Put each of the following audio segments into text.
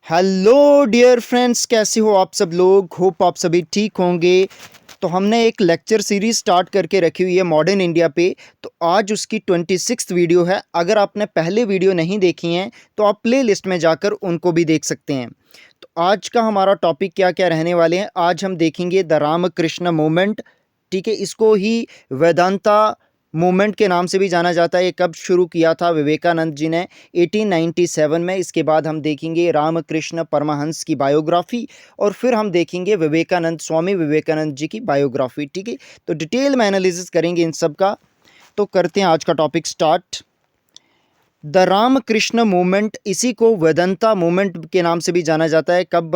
Hello dear friends, कैसे हो आप सब लोग। होप आप सभी ठीक होंगे। तो हमने एक लेक्चर सीरीज स्टार्ट करके रखी हुई है मॉडर्न इंडिया पे। तो आज उसकी 26th वीडियो है। अगर आपने पहले वीडियो नहीं देखी हैं तो आप प्ले लिस्ट में जाकर उनको भी देख सकते हैं। तो आज का हमारा टॉपिक क्या क्या रहने वाले हैं, आज हम देखेंगे द रामकृष्ण मूवमेंट। ठीक है, इसको ही वेदांता मूवमेंट के नाम से भी जाना जाता है। ये कब शुरू किया था विवेकानंद जी ने? 1897 में। इसके बाद हम देखेंगे रामकृष्ण परमहंस की बायोग्राफी और फिर हम देखेंगे विवेकानंद, स्वामी विवेकानंद जी की बायोग्राफी। ठीक है, तो डिटेल में एनालिसिस करेंगे इन सब का। तो करते हैं आज का topic start. The Ramakrishna movement, इसी को वेदांता मूवमेंट के नाम से भी जाना जाता है। कब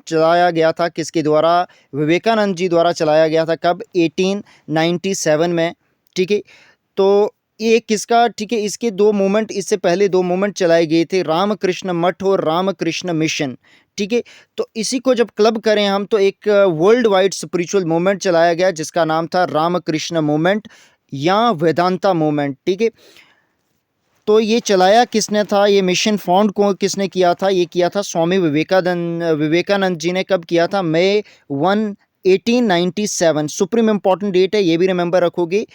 चलाया गया था, किसके द्वारा? विवेकानंद जी द्वारा चलाया गया था। कब? 1897 में। ठीक है, तो ये किसका? ठीक है, इसके दो मूवमेंट, इससे पहले दो मूवमेंट चलाए गए थे, रामकृष्ण मठ और रामकृष्ण मिशन। ठीक है, तो इसी को जब क्लब करें हम तो एक वर्ल्ड वाइड स्पिरिचुअल मूवमेंट चलाया गया जिसका नाम था रामकृष्ण मूवमेंट या वेदांता मूवमेंट। ठीक है, तो ये चलाया किसने था? ये मिशन फाउंड को किसने किया था? ये किया था स्वामी विवेकानंद जी ने। कब किया था? मई 1 1897। सुप्रीम इंपॉर्टेंट डेट है, ये भी रिमेंबर रखोगे।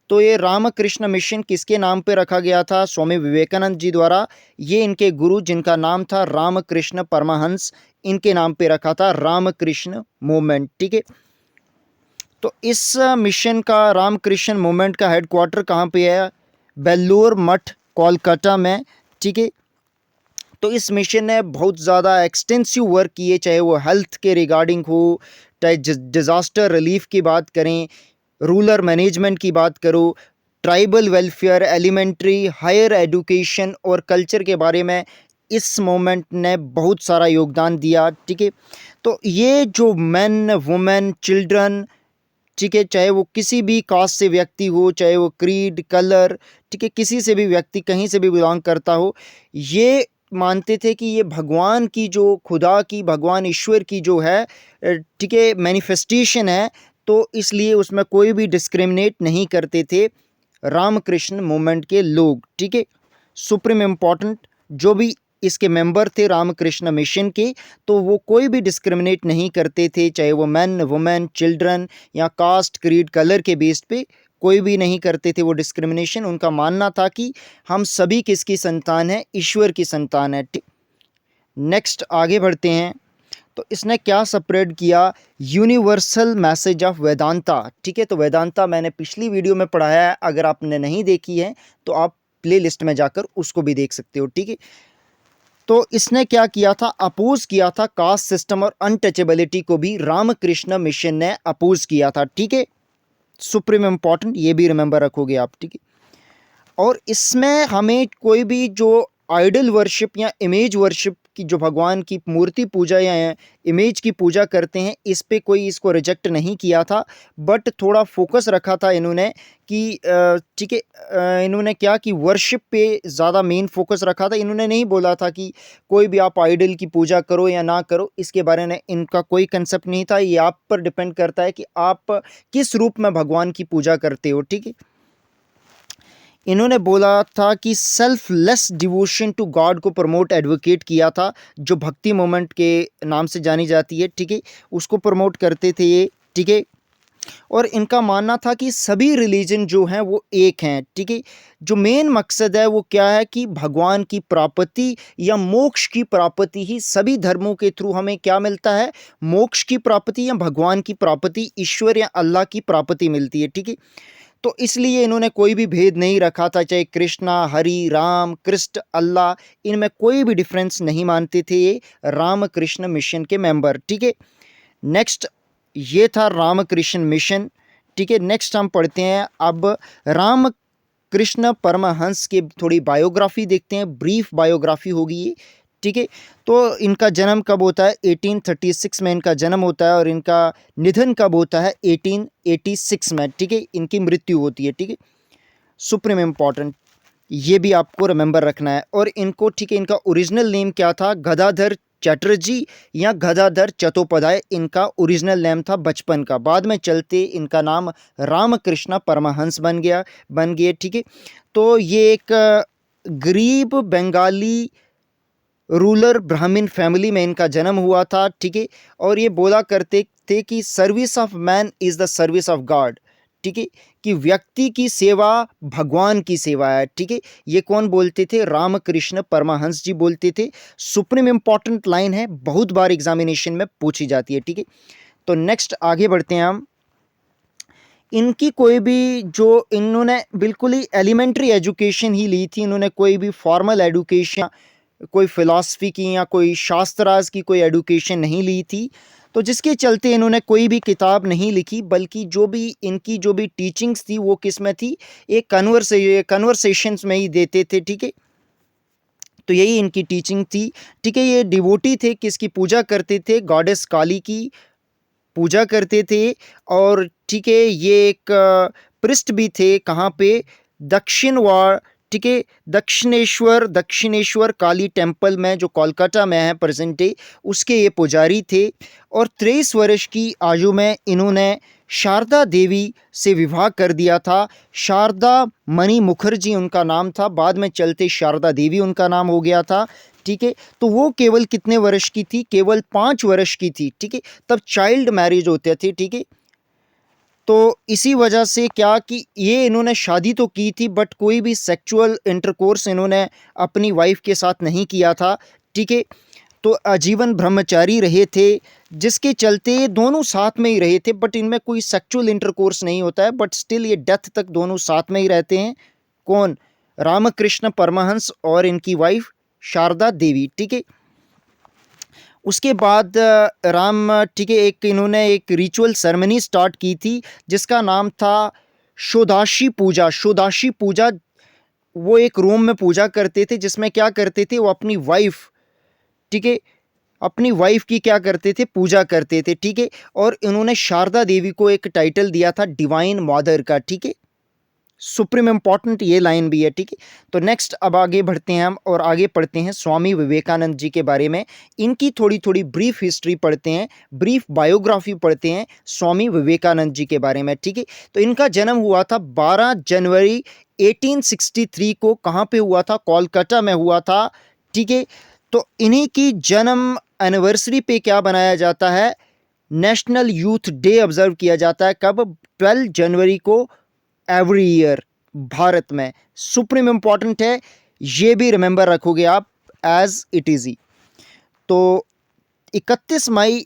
तो ये रामकृष्ण मिशन किसके नाम पे रखा गया था? स्वामी विवेकानंद जी द्वारा। ये इनके गुरु जिनका नाम था रामकृष्ण परमहंस, इनके नाम पे रखा था रामकृष्ण मूवमेंट। ठीक है, तो इस मिशन का, रामकृष्ण मूवमेंट का हेडक्वार्टर कहाँ पे है? बेल्लूर मठ, कोलकाता में। ठीक है, तो इस मिशन ने बहुत ज़्यादा एक्सटेंसिव वर्क किए, चाहे वो हेल्थ के रिगार्डिंग हो, चाहे डिज़ास्टर रिलीफ की बात करें, रूरल मैनेजमेंट की बात करो, tribal welfare, elementary, higher education और कल्चर के बारे में इस मूवमेंट ने बहुत सारा योगदान दिया। ठीक है, तो ये जो मेन, वुमेन, चिल्ड्रन, ठीक है, चाहे वो किसी भी कास्ट से व्यक्ति हो, चाहे वो क्रीड, कलर, ठीक है, किसी से भी व्यक्ति कहीं से भी बिलोंग करता हो, ये मानते थे कि ये भगवान की, जो खुदा की, भगवान ईश्वर की जो है, ठीक है, मैनिफेस्टेशन है। तो इसलिए उसमें कोई भी डिस्क्रिमिनेट नहीं करते थे रामकृष्ण मूवमेंट के लोग। ठीक है, सुप्रीम इम्पॉर्टेंट, जो भी इसके मेंबर थे रामकृष्ण मिशन के, तो वो कोई भी डिस्क्रिमिनेट नहीं करते थे, चाहे वो मैन, वुमेन, चिल्ड्रन या कास्ट, क्रीड, कलर के बेस पे कोई भी नहीं करते थे वो डिस्क्रिमिनेशन। उनका मानना था कि हम सभी किसकी संतान है? ईश्वर की संतान है। नेक्स्ट आगे बढ़ते हैं। तो इसने क्या स्प्रेड किया? Universal message of Vedanta. ठीक है, तो वेदांता मैंने पिछली वीडियो में पढ़ाया है, अगर आपने नहीं देखी है तो आप प्ले लिस्ट में जाकर उसको भी देख सकते हो। ठीक है, तो इसने क्या किया था? अपोज किया था कास्ट सिस्टम और अनटचेबिलिटी को भी रामकृष्ण मिशन ने अपोज किया था। ठीक है, सुप्रीम इंपॉर्टेंट, ये भी रिमेंबर रखोगे आप। ठीक है, और इसमें हमें कोई भी जो आइडल वर्शिप या इमेज वर्शिप की, जो भगवान की मूर्ति पूजा या इमेज की पूजा करते हैं, इस पे कोई इसको रिजेक्ट नहीं किया था, बट थोड़ा फोकस रखा था इन्होंने कि ठीक है, इन्होंने क्या कि वर्शिप पे ज़्यादा मेन फोकस रखा था। इन्होंने नहीं बोला था कि कोई भी आप आइडल की पूजा करो या ना करो, इसके बारे में इनका कोई कंसेप्ट नहीं था। ये आप पर डिपेंड करता है कि आप किस रूप में भगवान की पूजा करते हो। ठीक है, इन्होंने बोला था कि सेल्फलेस डिवोशन टू गॉड को प्रमोट, एडवोकेट किया था, जो भक्ति मोमेंट के नाम से जानी जाती है। ठीक है, उसको प्रमोट करते थे ये। ठीक है, और इनका मानना था कि सभी रिलीजन जो हैं वो एक हैं। ठीक है, जो मेन मकसद है वो क्या है कि भगवान की प्राप्ति या मोक्ष की प्राप्ति ही, सभी धर्मों के थ्रू हमें क्या मिलता है? मोक्ष की प्राप्ति या भगवान की प्राप्ति, ईश्वर या अल्लाह की प्राप्ति मिलती है। ठीक है, तो इसलिए इन्होंने कोई भी भेद नहीं रखा था, चाहे कृष्णा, हरि, राम, कृष्ण, अल्लाह, इनमें कोई भी डिफरेंस नहीं मानते थे ये रामकृष्ण मिशन के मेंबर। ठीक है, नेक्स्ट, ये था रामकृष्ण मिशन। ठीक है, नेक्स्ट हम पढ़ते हैं अब राम कृष्ण परमहंस की थोड़ी बायोग्राफी देखते हैं, ब्रीफ बायोग्राफी होगी ये। ठीक है, तो इनका जन्म कब होता है? 1836 में इनका जन्म होता है और इनका निधन कब होता है? 1886 में। ठीक है, इनकी मृत्यु होती है। ठीक है, सुप्रीम इम्पॉर्टेंट, ये भी आपको रिमेंबर रखना है। और इनको, ठीक है, इनका ओरिजिनल नेम क्या था? गदाधर चटर्जी या गदाधर चट्टोपाध्याय इनका ओरिजिनल नेम था बचपन का। बाद में चलते इनका नाम रामकृष्ण परमहंस बन गए। ठीक है, तो ये एक गरीब बंगाली रूलर ब्राह्मण फैमिली में इनका जन्म हुआ था, ठीक है। और ये बोला करते थे कि service of man is the service of God, ठीक है, कि व्यक्ति की सेवा भगवान की सेवा है, ठीक है। ये कौन बोलते थे? रामकृष्ण परमहंस जी बोलते थे। सुप्रीम इंपॉर्टेंट लाइन है, बहुत बार एग्जामिनेशन में पूछी जाती है, ठीक है। तो नेक्स्ट आगे बढ़ते हैं हम। इनकी कोई भी जो इन्होंने बिल्कुल ही एलिमेंट्री एजुकेशन ही ली थी, इन्होंने कोई भी फॉर्मल एजुकेशन, कोई फिलॉसफी की या कोई शास्त्रार्थ की कोई एजुकेशन नहीं ली थी, तो जिसके चलते इन्होंने कोई भी किताब नहीं लिखी, बल्कि जो भी इनकी जो भी टीचिंग्स थी वो किस में थी? एक कन्वर्सेशंस में ही देते थे, ठीक है। तो यही इनकी टीचिंग थी, ठीक है। ये डिवोटी थे, किसकी पूजा करते थे? गॉडेस काली की पूजा करते थे। और ठीक है, ये एक पृष्ठ भी थे, कहाँ पे? दक्षिण वार, ठीक है, दक्षिणेश्वर काली टेम्पल में, जो कोलकाता में है प्रेजेंट डे, उसके ये पुजारी थे। और 23 वर्ष की आयु में इन्होंने शारदा देवी से विवाह कर दिया था। शारदा मणि मुखर्जी उनका नाम था, बाद में चलते शारदा देवी उनका नाम हो गया था, ठीक है। तो वो केवल कितने वर्ष की थी? केवल 5 वर्ष की थी, ठीक है। तब चाइल्ड मैरिज होते थे, ठीक है। तो इसी वजह से क्या कि ये इन्होंने शादी तो की थी, बट कोई भी सेक्सुअल इंटरकोर्स इन्होंने अपनी वाइफ के साथ नहीं किया था, ठीक है। तो आजीवन ब्रह्मचारी रहे थे, जिसके चलते दोनों साथ में ही रहे थे, बट इनमें कोई सेक्सुअल इंटरकोर्स नहीं होता है, बट स्टिल ये डेथ तक दोनों साथ में ही रहते हैं। कौन? रामकृष्ण परमहंस और इनकी वाइफ शारदा देवी, ठीक है। उसके बाद ठीक है, एक इन्होंने एक रिचुअल सेरेमनी स्टार्ट की थी, जिसका नाम था शोदाशी पूजा। शोदाशी पूजा वो एक रूम में पूजा करते थे, जिसमें क्या करते थे? वो अपनी वाइफ, ठीक है, अपनी वाइफ की क्या करते थे? पूजा करते थे, ठीक है। और इन्होंने शारदा देवी को एक टाइटल दिया था डिवाइन मदर का, ठीक है। सुप्रीम इंपॉर्टेंट ये लाइन भी है, ठीक है। तो नेक्स्ट अब आगे बढ़ते हैं हम और आगे पढ़ते हैं स्वामी विवेकानंद जी के बारे में। इनकी थोड़ी थोड़ी ब्रीफ हिस्ट्री पढ़ते हैं, ब्रीफ बायोग्राफी पढ़ते हैं स्वामी विवेकानंद जी के बारे में, ठीक है। तो इनका जन्म हुआ था 12 जनवरी 1863 को। कहाँ पे हुआ था? कोलकाता में हुआ था, ठीक है। तो इन्हीं की जन्म एनिवर्सरी पे क्या बनाया जाता है? नेशनल यूथ डे ऑब्जर्व किया जाता है। कब? 12 जनवरी को एवरी ईयर भारत में। सुप्रीम इंपॉर्टेंट है, ये भी रिमेंबर रखोगे आप एज इट इज ही। तो 31 मई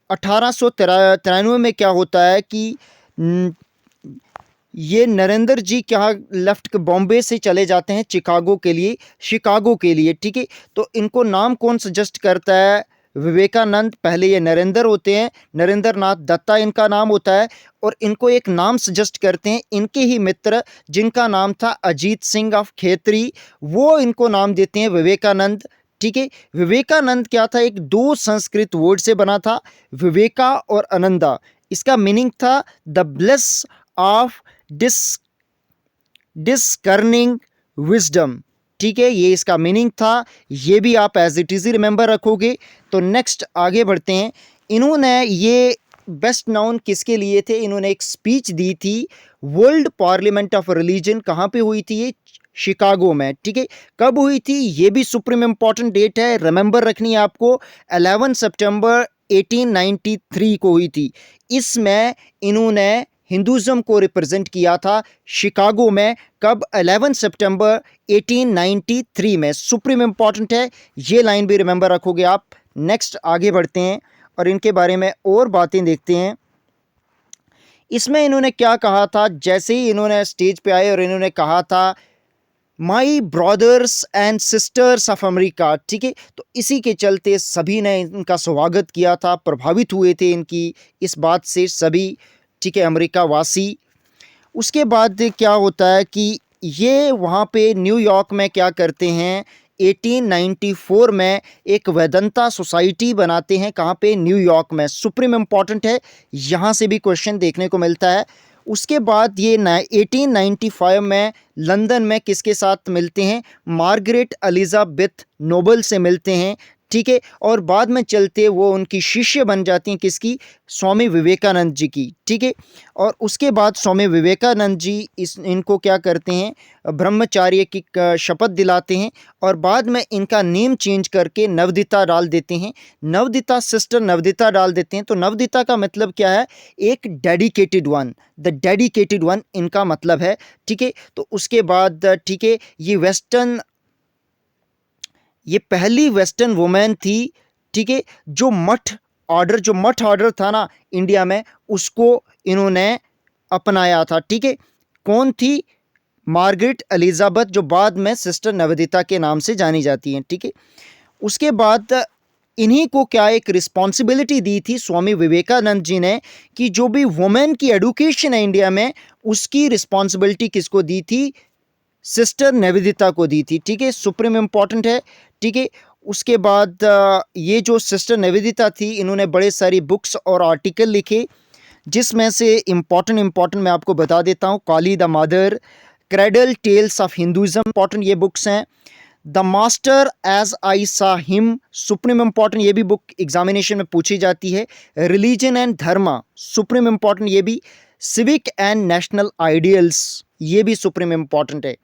1893 में क्या होता है कि ये नरेंद्र जी क्या लेफ्ट बॉम्बे से चले जाते हैं शिकागो के लिए, ठीक है। तो इनको नाम कौन सजेस्ट करता है? विवेकानंद। पहले ये नरेंद्र होते हैं, नरेंद्र नाथ दत्ता इनका नाम होता है, और इनको एक नाम सजेस्ट करते हैं इनके ही मित्र, जिनका नाम था अजीत सिंह ऑफ खेतरी, वो इनको नाम देते हैं विवेकानंद, ठीक है। विवेकानंद क्या था? एक 2 संस्कृत वर्ड से बना था, विवेका और आनंदा। इसका मीनिंग था द ब्लिस ऑफ डिस्कर्निंग विजडम, ठीक है, ये इसका मीनिंग था। ये भी आप एज इट इज रिमेंबर रखोगे। तो नेक्स्ट आगे बढ़ते हैं। इन्होंने ये बेस्ट नाउन किसके लिए थे? इन्होंने एक स्पीच दी थी वर्ल्ड पार्लियामेंट ऑफ रिलीजन। कहाँ पे हुई थी ये? शिकागो में, ठीक है। कब हुई थी? ये भी सुप्रीम इंपॉर्टेंट डेट है, रिमेंबर रखनी है आपको। 11 सितंबर 1893 को हुई थी। इसमें इन्होंने हिंदुज़म को रिप्रेजेंट किया था शिकागो में। कब? 11 सितंबर 1893 में। सुप्रीम इंपॉर्टेंट है, ये लाइन भी रिमेंबर रखोगे आप। नेक्स्ट आगे बढ़ते हैं और इनके बारे में और बातें देखते हैं। इसमें इन्होंने क्या कहा था? जैसे ही इन्होंने स्टेज पे आए और इन्होंने कहा था my brothers and sisters of America, ठीक है। तो इसी के चलते सभी ने इनका स्वागत किया था, प्रभावित हुए थे इनकी इस बात से सभी, ठीक है, अमेरिका वासी। उसके बाद क्या होता है कि ये वहाँ पे न्यूयॉर्क में क्या करते हैं? 1894 में एक वेदांता सोसाइटी बनाते हैं। कहाँ पे? न्यूयॉर्क में। सुप्रीम इंपॉर्टेंट है, यहाँ से भी क्वेश्चन देखने को मिलता है। उसके बाद ये 1895 में लंदन में किसके साथ मिलते हैं? मार्गरेट एलिजाबेथ नोबल से मिलते हैं, ठीक है। और बाद में चलते वो उनकी शिष्य बन जाती हैं, किसकी? स्वामी विवेकानंद जी की, ठीक है। और उसके बाद स्वामी विवेकानंद जी इनको क्या करते हैं, ब्रह्मचार्य की शपथ दिलाते हैं और बाद में इनका नेम चेंज करके नवदिता डाल देते हैं। नवदिता, सिस्टर नवदिता डाल देते हैं। तो नवदिता का मतलब क्या है? एक dedicated one, the dedicated one इनका मतलब है, ठीक है। तो उसके बाद ठीक है, ये पहली वेस्टर्न वुमेन थी, ठीक है, जो मठ ऑर्डर था ना इंडिया में, उसको इन्होंने अपनाया था, ठीक है। कौन थी? मार्गरेट एलिजाबेथ, जो बाद में सिस्टर नवदिता के नाम से जानी जाती हैं, ठीक है। उसके बाद इन्हीं को क्या एक रिस्पॉन्सिबिलिटी दी थी स्वामी विवेकानंद जी ने, कि जो भी वुमेन की एडुकेशन है इंडिया में, उसकी रिस्पॉन्सिबिलिटी किसको दी थी? सिस्टर निवेदिता को दी थी, ठीक है। सुप्रीम इंपॉर्टेंट है, ठीक है। उसके बाद ये जो सिस्टर निवेदिता थी, इन्होंने बड़े सारी बुक्स और आर्टिकल लिखे, जिसमें से इम्पॉर्टेंट मैं आपको बता देता हूँ। Kali the mother, cradle tales of Hinduism, important ये बुक्स हैं। The master as I saw him, supreme important, ये भी बुक एग्जामिनेशन में पूछी जाती है। Religion and Dharma, supreme important ये भी। सिविक एंड नेशनल आइडियल्स, ये भी सुप्रीम इंपॉर्टेंट है।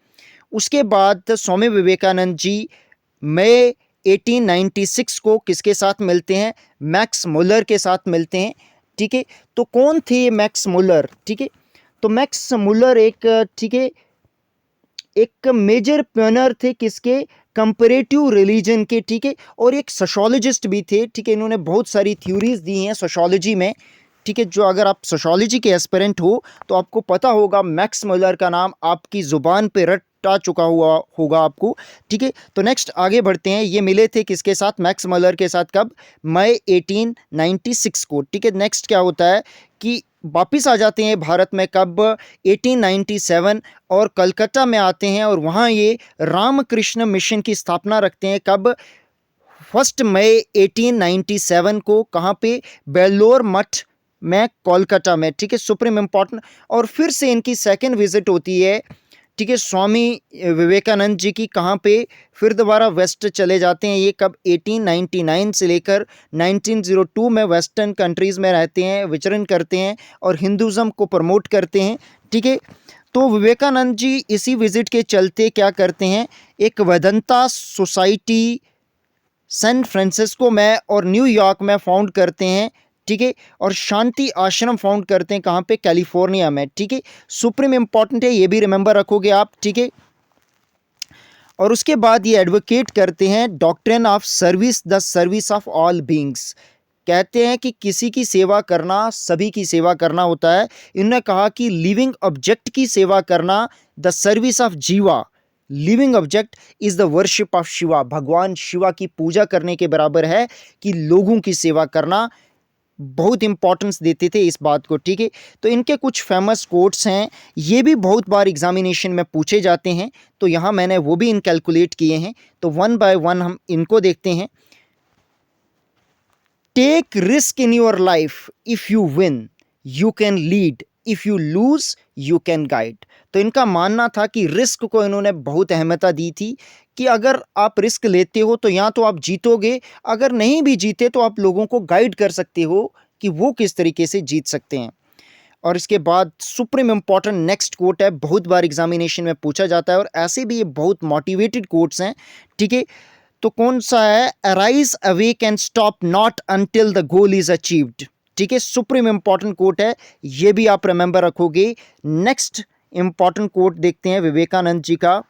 उसके बाद स्वामी विवेकानंद जी मई 1896 को किसके साथ मिलते हैं? मैक्स मुलर के साथ मिलते हैं, ठीक है। तो कौन थे ये मैक्स मुलर? ठीक है, तो मैक्स मुलर एक, ठीक है, एक मेजर प्योनर थे, किसके? कंपैरेटिव रिलीजन के, ठीक है। और एक सोशोलॉजिस्ट भी थे, ठीक है। इन्होंने बहुत सारी थ्योरीज दी हैं सोशोलॉजी में, ठीक है। जो अगर आप सोशोलॉजी के एस्पिरेंट हो तो आपको पता होगा, मैक्स मुलर का नाम आपकी ज़ुबान पे रटा चुका हुआ होगा आपको, ठीक है। तो नेक्स्ट आगे बढ़ते हैं। ये मिले थे किसके साथ? मैक्स मुलर के साथ, कब? मई 1896 को, ठीक है। नेक्स्ट क्या होता है कि वापिस आ जाते हैं भारत में, कब? 1897, और कलकत्ता में आते हैं और वहाँ ये रामकृष्ण मिशन की स्थापना रखते हैं, कब? 1 मई 1897 को। कहाँ पे? बेल्लोर मठ में, कोलकाता में, ठीक है। Supreme important. और फिर से इनकी सेकेंड विजिट होती है, ठीक है, स्वामी विवेकानंद जी की। कहाँ पे? फिर दोबारा वेस्ट चले जाते हैं ये, कब? 1899 से लेकर 1902 में वेस्टर्न कंट्रीज़ में रहते हैं, विचरण करते हैं और हिंदुज़म को प्रमोट करते हैं, ठीक है। तो विवेकानंद जी इसी विजिट के चलते क्या करते हैं, एक वेदांता सोसाइटी सैन फ्रांसिस्को में और न्यूयॉर्क में फाउंड करते हैं, ठीक है। और शांति आश्रम फाउंड करते हैं, कहाँ पे? कैलिफोर्निया में, ठीक है। सुप्रीम इंपॉर्टेंट है, ये भी रिमेंबर रखोगे आप, ठीक है। और उसके बाद ये एडवोकेट करते हैं doctrine of service, the service of all beings. कहते हैं कि किसी की सेवा करना सभी की सेवा करना होता है। इन्होंने कहा कि लिविंग ऑब्जेक्ट की सेवा करना, द सर्विस ऑफ जीवा, living object is the worship of Shiva, भगवान शिवा की पूजा करने के बराबर है कि लोगों की सेवा करना। बहुत इंपॉर्टेंस देते थे इस बात को, ठीक है। तो इनके कुछ फेमस कोट्स हैं, ये भी बहुत बार एग्जामिनेशन में पूछे जाते हैं, तो यहाँ मैंने वो भी इनकैलकुलेट किए हैं। तो वन बाय वन हम इनको देखते हैं। Take risk in your life, if you win you can lead, if you lose you can guide. तो इनका मानना था कि रिस्क को इन्होंने बहुत अहमियता दी थी, कि अगर आप रिस्क लेते हो तो या तो आप जीतोगे, अगर नहीं भी जीते तो आप लोगों को गाइड कर सकते हो कि वो किस तरीके से जीत सकते हैं। और इसके बाद सुप्रीम इंपॉर्टेंट नेक्स्ट कोट है, बहुत बार एग्जामिनेशन में पूछा जाता है और ऐसे भी ये बहुत मोटिवेटेड कोट्स हैं, ठीक है। तो कौन सा है? Arise awake and stop not until the goal is achieved, ठीक है। सुप्रीम इंपॉर्टेंट कोट है, ये भी आप रिमेंबर रखोगे। नेक्स्ट इंपॉर्टेंट कोट देखते हैं विवेकानंद जी का,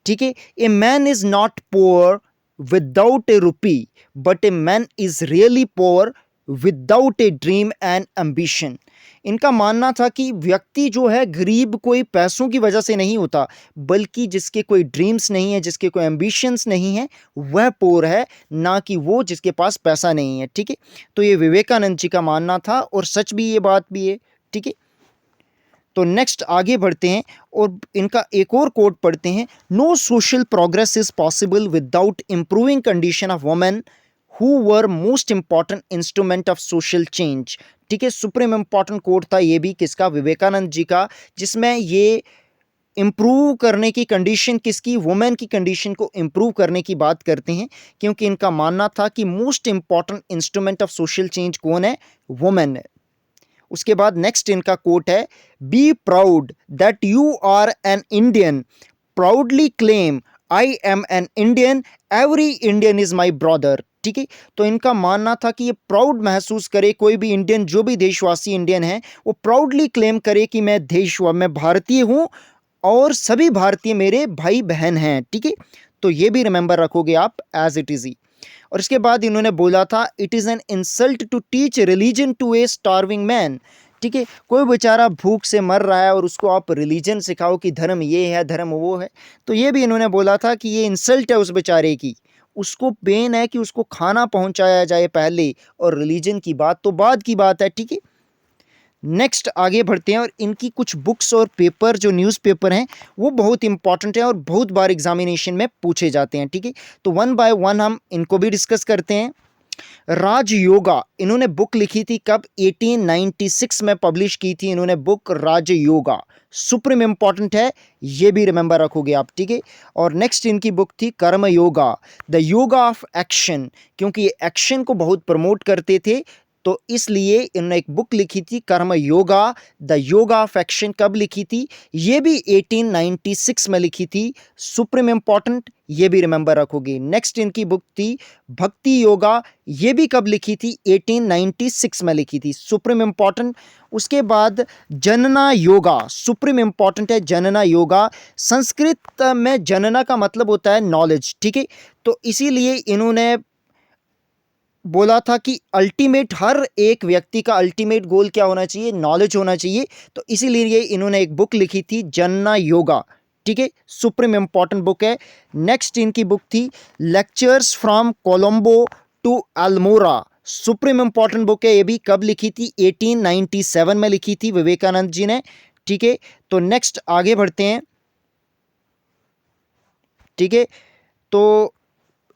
ठीक है। A man is not poor without a rupee, but a man is really poor without a dream and ambition. इनका मानना था कि व्यक्ति जो है गरीब कोई पैसों की वजह से नहीं होता, बल्कि जिसके कोई ड्रीम्स नहीं है, जिसके कोई एम्बिशंस नहीं है, वह पोर है, ना कि वो जिसके पास पैसा नहीं है, ठीक है। तो ये विवेकानंद जी का मानना था और सच भी ये बात भी है, ठीक है। तो नेक्स्ट आगे बढ़ते हैं और इनका एक और कोट पढ़ते हैं। No social progress is possible without improving condition of women who were most important instrument of social change, ठीक है। सुप्रीम इंपॉर्टेंट कोट था ये भी, किसका? विवेकानंद जी का, जिसमें ये इम्प्रूव करने की कंडीशन किसकी, वुमेन की कंडीशन को इम्प्रूव करने की बात करते हैं, क्योंकि इनका मानना था कि most important instrument of social change कौन है, वुमेन है। उसके बाद नेक्स्ट इनका कोट है, be proud that you are an Indian, proudly claim I am an Indian, every Indian is my brother. ठीक है, तो इनका मानना था कि ये प्राउड महसूस करे, कोई भी इंडियन, जो भी देशवासी इंडियन है वो प्राउडली क्लेम करे कि मैं भारतीय हूँ और सभी भारतीय मेरे भाई बहन हैं। ठीक है, तो ये भी रिमेंबर रखोगे आप एज इट इज ही। और इसके बाद इन्होंने बोला था, it is an insult to teach religion to a starving man. ठीक है, कोई बेचारा भूख से मर रहा है और उसको आप रिलीजन सिखाओ कि धर्म ये है धर्म वो है, तो ये भी इन्होंने बोला था कि ये इंसल्ट है उस बेचारे की, उसको पेन है कि उसको खाना पहुंचाया जाए पहले, और रिलीजन की बात तो बाद की बात है। ठीक है, नेक्स्ट आगे बढ़ते हैं, और इनकी कुछ बुक्स और पेपर जो न्यूज़पेपर हैं वो बहुत इंपॉर्टेंट हैं और बहुत बार एग्जामिनेशन में पूछे जाते हैं। ठीक है, तो वन बाय वन हम इनको भी डिस्कस करते हैं। राजयोगा, इन्होंने बुक लिखी थी कब, 1896 में पब्लिश की थी इन्होंने बुक राजयोगा, सुप्रीम इंपॉर्टेंट है, ये भी रिमेंबर रखोगे आप। ठीक है, और नेक्स्ट इनकी बुक थी कर्म yoga, the yoga of action, क्योंकि ये एक्शन को बहुत प्रमोट करते थे, तो इसलिए इन्होंने एक बुक लिखी थी कर्म yoga, the yoga of action. कब लिखी थी, ये भी 1896 में लिखी थी, सुप्रीम इंपॉर्टेंट, ये भी रिमेंबर रखोगे। नेक्स्ट इनकी बुक थी भक्ति योगा, ये भी कब लिखी थी, 1896 में लिखी थी, सुप्रीम इंपॉर्टेंट। उसके बाद जनना योगा, सुप्रीम इंपॉर्टेंट है जनना योगा, संस्कृत में जनना का मतलब होता है नॉलेज। ठीक है, तो इसीलिए इन्होंने बोला था कि अल्टीमेट, हर एक व्यक्ति का अल्टीमेट गोल क्या होना चाहिए, नॉलेज होना चाहिए, तो इसीलिए इन्होंने एक बुक लिखी थी जनना योगा। ठीक है, सुप्रीम इंपॉर्टेंट बुक है। नेक्स्ट इनकी बुक थी lectures from Colombo to Almora, supreme important book है, ये भी कब लिखी थी, 1897 में लिखी थी विवेकानंद जी ने। ठीक है, तो नेक्स्ट आगे बढ़ते हैं। ठीक है, तो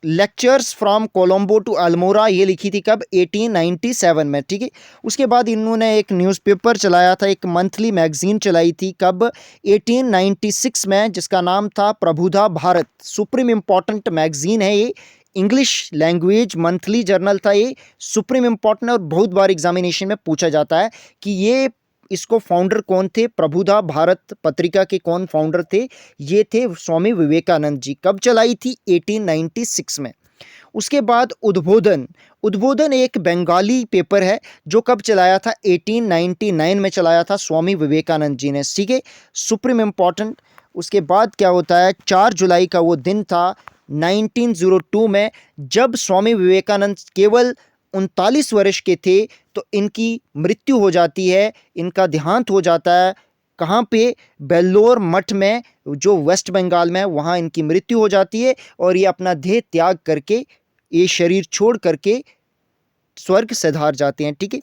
lectures from Colombo to Almora, ये लिखी थी कब, 1897 में। ठीक है, उसके बाद इन्होंने एक न्यूज़पेपर चलाया था, एक मंथली मैगजीन चलाई थी कब, 1896 में, जिसका नाम था प्रबुद्धा भारत, सुप्रीम इंपॉर्टेंट मैगजीन है ये, इंग्लिश लैंग्वेज मंथली जर्नल था ये, सुप्रीम इंपॉर्टेंट, और बहुत बार एग्जामिनेशन में पूछा जाता है कि ये इसको फाउंडर कौन थे, प्रबुद्धा भारत पत्रिका के कौन फाउंडर थे, ये थे स्वामी विवेकानंद जी। कब चलाई थी, 1896 में। उसके बाद उद्बोधन, उद्बोधन एक बंगाली पेपर है जो कब चलाया था, 1899 में चलाया था स्वामी विवेकानंद जी ने। ठीक है, सुप्रीम इंपॉर्टेंट। उसके बाद क्या होता है, 4 जुलाई का वो दिन था 1902 में, जब स्वामी विवेकानंद केवल 39 वर्ष के थे, तो इनकी मृत्यु हो जाती है, इनका देहांत हो जाता है। कहाँ पे, बेल्लोर मठ में, जो वेस्ट बंगाल में है, वहाँ इनकी मृत्यु हो जाती है, और ये अपना देह त्याग करके, ये शरीर छोड़ करके स्वर्ग सिधार जाते हैं। ठीक है,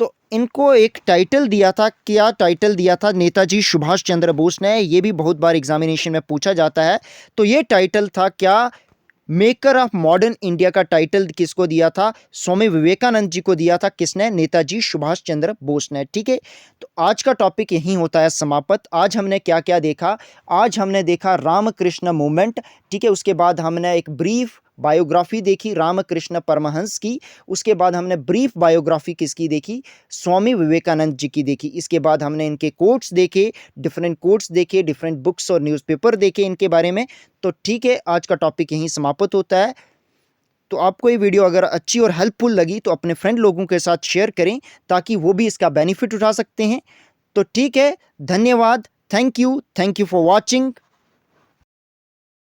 तो इनको एक टाइटल दिया था, क्या टाइटल दिया था, नेताजी सुभाष चंद्र बोस ने, ये भी बहुत बार एग्जामिनेशन में पूछा जाता है। तो ये टाइटल था क्या, मेकर ऑफ मॉडर्न इंडिया का टाइटल किसको दिया था, स्वामी विवेकानंद जी को दिया था, किसने, नेताजी सुभाष चंद्र बोस ने। ठीक है, तो आज का टॉपिक यहीं होता है समाप्त। आज हमने क्या क्या देखा, आज हमने देखा रामकृष्ण मूवमेंट। ठीक है, उसके बाद हमने एक ब्रीफ बायोग्राफी देखी रामकृष्ण परमहंस की, उसके बाद हमने ब्रीफ बायोग्राफी किसकी देखी, स्वामी विवेकानंद जी की देखी। इसके बाद हमने इनके कोट्स देखे, डिफरेंट कोट्स देखे, डिफरेंट बुक्स और न्यूज़पेपर देखे इनके बारे में। तो ठीक है, आज का टॉपिक यहीं समाप्त होता है। तो आपको ये वीडियो अगर अच्छी और हेल्पफुल लगी तो अपने फ्रेंड लोगों के साथ शेयर करें, ताकि वो भी इसका बेनिफिट उठा सकते हैं। तो ठीक है, धन्यवाद, थैंक यू फॉर वॉचिंग।